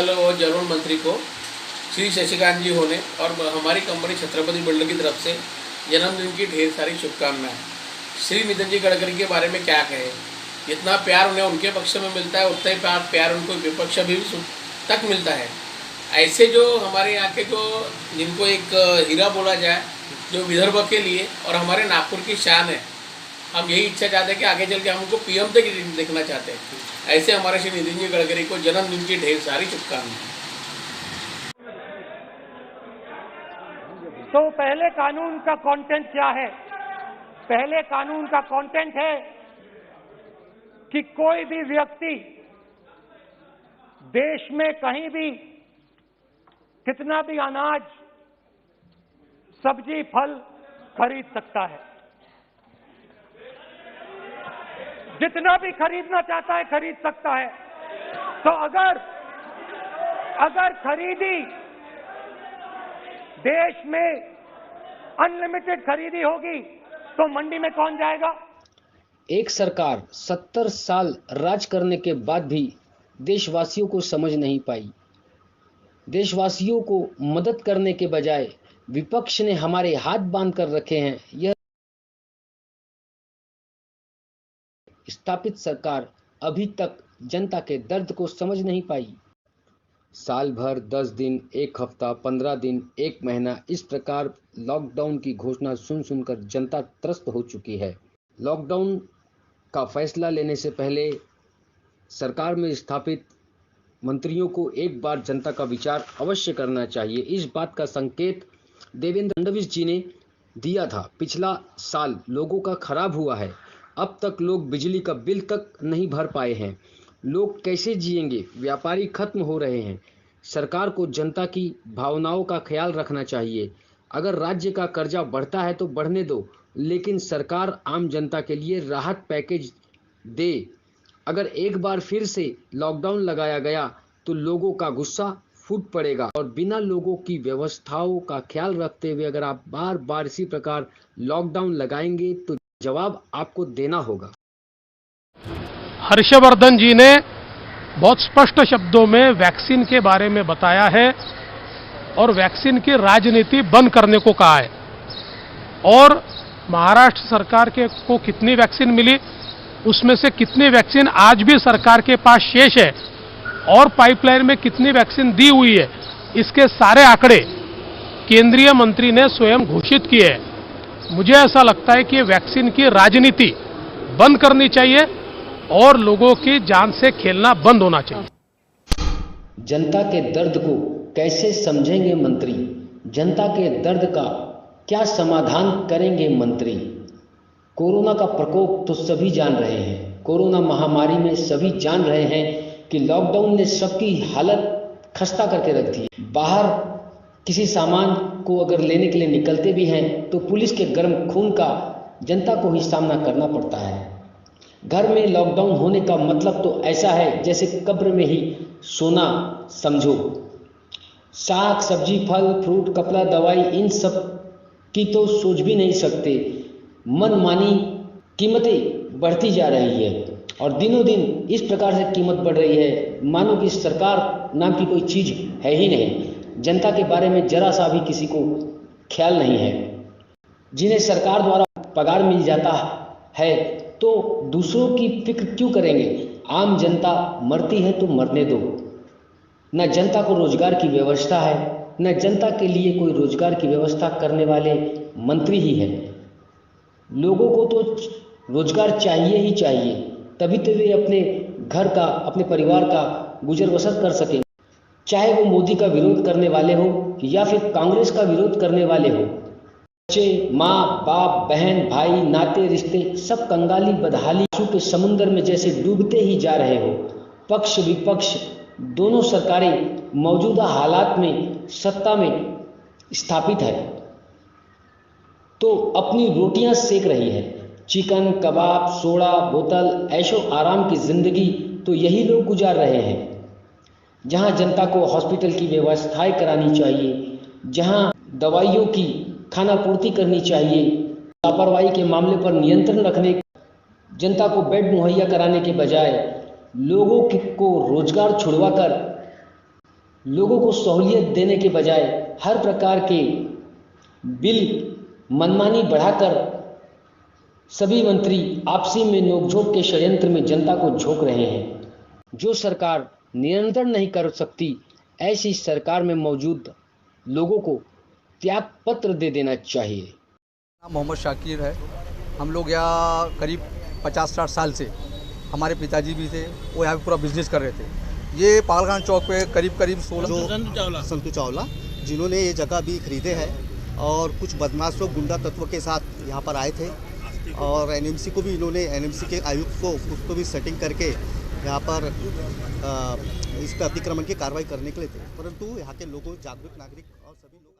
जल व जलवन मंत्री को श्री शशिकांत जी होने और हमारी कंपनी छत्रपति बिल्डर की तरफ से जन्मदिन की ढेर सारी शुभकामनाएं। श्री नितिन जी गडकरी के बारे में क्या कहें, जितना प्यार उन्हें उनके पक्ष में मिलता है उतना ही प्यार उनको विपक्ष भी तक मिलता है। ऐसे जो हमारे यहाँ के जो जिनको एक हीरा बोला जाए जो विदर्भ के लिए और हमारे नागपुर की शान है, हम यही इच्छा चाहते हैं कि आगे चल के हम उनको पीएम तक देखना चाहते हैं। ऐसे हमारे श्री नितिन जी गडकरी को जन्मदिन की ढेर सारी शुभकामनाएं। तो पहले कानून का कंटेंट क्या है? पहले कानून का कंटेंट है कि कोई भी व्यक्ति देश में कहीं भी कितना भी अनाज, सब्जी, फल खरीद सकता है। जितना भी खरीदना चाहता है खरीद सकता है। तो अगर खरीदी देश में अनलिमिटेड खरीदी होगी तो मंडी में कौन जाएगा? एक सरकार 70 साल राज करने के बाद भी देशवासियों को समझ नहीं पाई। देशवासियों को मदद करने के बजाय विपक्ष ने हमारे हाथ बांध कर रखे हैं। यह स्थापित सरकार अभी तक जनता के दर्द को समझ नहीं पाई। साल भर 10 दिन, एक हफ्ता, 15 दिन, एक महीना इस प्रकार लॉकडाउन की घोषणा सुनकर जनता त्रस्त हो चुकी है। लॉकडाउन का फैसला लेने से पहले सरकार में स्थापित मंत्रियों को एक बार जनता का विचार अवश्य करना चाहिए। इस बात का संकेत देवेंद्र फडणवीस जी ने दिया था। पिछला साल लोगों का खराब हुआ है, अब तक लोग बिजली का बिल तक नहीं भर पाए हैं। लोग कैसे जिएंगे? व्यापारी खत्म हो रहे हैं। सरकार को जनता की भावनाओं का ख्याल रखना चाहिए। अगर राज्य का कर्जा बढ़ता है तो बढ़ने दो, लेकिन सरकार आम जनता के लिए राहत पैकेज दे। अगर एक बार फिर से लॉकडाउन लगाया गया तो लोगों का गुस्सा फूट पड़ेगा और बिना लोगों की व्यवस्थाओं का ख्याल रखते हुए अगर आप बार बार इसी प्रकार लॉकडाउन लगाएंगे तो जवाब आपको देना होगा। हर्षवर्धन जी ने बहुत स्पष्ट शब्दों में वैक्सीन के बारे में बताया है और वैक्सीन की राजनीति बंद करने को कहा है। और महाराष्ट्र सरकार को कितनी वैक्सीन मिली, उसमें से कितनी वैक्सीन आज भी सरकार के पास शेष है और पाइपलाइन में कितनी वैक्सीन दी हुई है, इसके सारे आंकड़े केंद्रीय मंत्री ने स्वयं घोषित किए हैं। मुझे ऐसा लगता है कि वैक्सीन की राजनीति बंद करनी चाहिए और लोगों की जान से खेलना बंद होना चाहिए। जनता के दर्द को कैसे समझेंगे मंत्री? जनता के दर्द का क्या समाधान करेंगे मंत्री? कोरोना का प्रकोप तो सभी जान रहे हैं। कोरोना महामारी में सभी जान रहे हैं कि लॉकडाउन ने सबकी हालत खस्ता करके रख दी। बाहर किसी सामान को अगर लेने के लिए निकलते भी हैं तो पुलिस के गर्म खून का जनता को ही सामना करना पड़ता है। घर में लॉकडाउन होने का मतलब तो ऐसा है जैसे कब्र में ही सोना समझो। साग सब्जी, फल फ्रूट, कपड़ा, दवाई, इन सब की तो सोच भी नहीं सकते। मनमानी कीमतें बढ़ती जा रही है और दिनों दिन इस प्रकार से कीमत बढ़ रही है मानो कि सरकार नाम की कोई चीज है ही नहीं। जनता के बारे में जरा सा भी किसी को ख्याल नहीं है। जिन्हें सरकार द्वारा पगार मिल जाता है तो दूसरों की फिक्र क्यों करेंगे? आम जनता मरती है तो मरने दो। न जनता को रोजगार की व्यवस्था है, न जनता के लिए कोई रोजगार की व्यवस्था करने वाले मंत्री ही है। लोगों को तो रोजगार चाहिए ही चाहिए, तभी तो वे अपने घर का, अपने परिवार का गुजर बसर कर सकें। चाहे वो मोदी का विरोध करने वाले हो या फिर कांग्रेस का विरोध करने वाले हो। बच्चे, माँ बाप, बहन भाई, नाते रिश्ते सब कंगाली बदहाली के समुद्र में जैसे डूबते ही जा रहे हो। पक्ष विपक्ष दोनों सरकारें मौजूदा हालात में सत्ता में स्थापित है तो अपनी रोटियां सेक रही है। चिकन, कबाब, सोडा, बोतल, ऐशो आराम की जिंदगी तो यही लोग गुजार रहे हैं। जहां जनता को हॉस्पिटल की व्यवस्थाएं करानी चाहिए, जहां दवाइयों की खानापूर्ति करनी चाहिए, लापरवाही के मामले पर नियंत्रण रखने, जनता को बेड मुहैया कराने के बजाय लोगों को रोजगार छुड़वाकर लोगों को सहूलियत देने के बजाय हर प्रकार के बिल मनमानी बढ़ाकर सभी मंत्री आपसी में नोकझोंक के षड्यंत्र में जनता को झोंक रहे हैं। जो सरकार नियंत्रण नहीं कर सकती, ऐसी सरकार में मौजूद लोगों को त्याग पत्र दे देना चाहिए। नाम मोहम्मद शाकिर है। हम लोग यहाँ करीब 50-60 साल से, हमारे पिताजी भी थे, वो यहाँ पे पूरा बिजनेस कर रहे थे। ये पागलखाना चौक पे करीब 16 संतू चावला जिन्होंने ये जगह भी खरीदे हैं और कुछ बदमाश लोग गुंडा तत्व के साथ यहाँ पर आए थे और एनएमसी को भी इन्होंने, एनएमसी के आयुक्त को उसको भी सेटिंग करके यहाँ पर इस पर अतिक्रमण की कार्रवाई करने के लिए थे, परंतु यहाँ के लोगों, जागरूक नागरिक और सभी लोग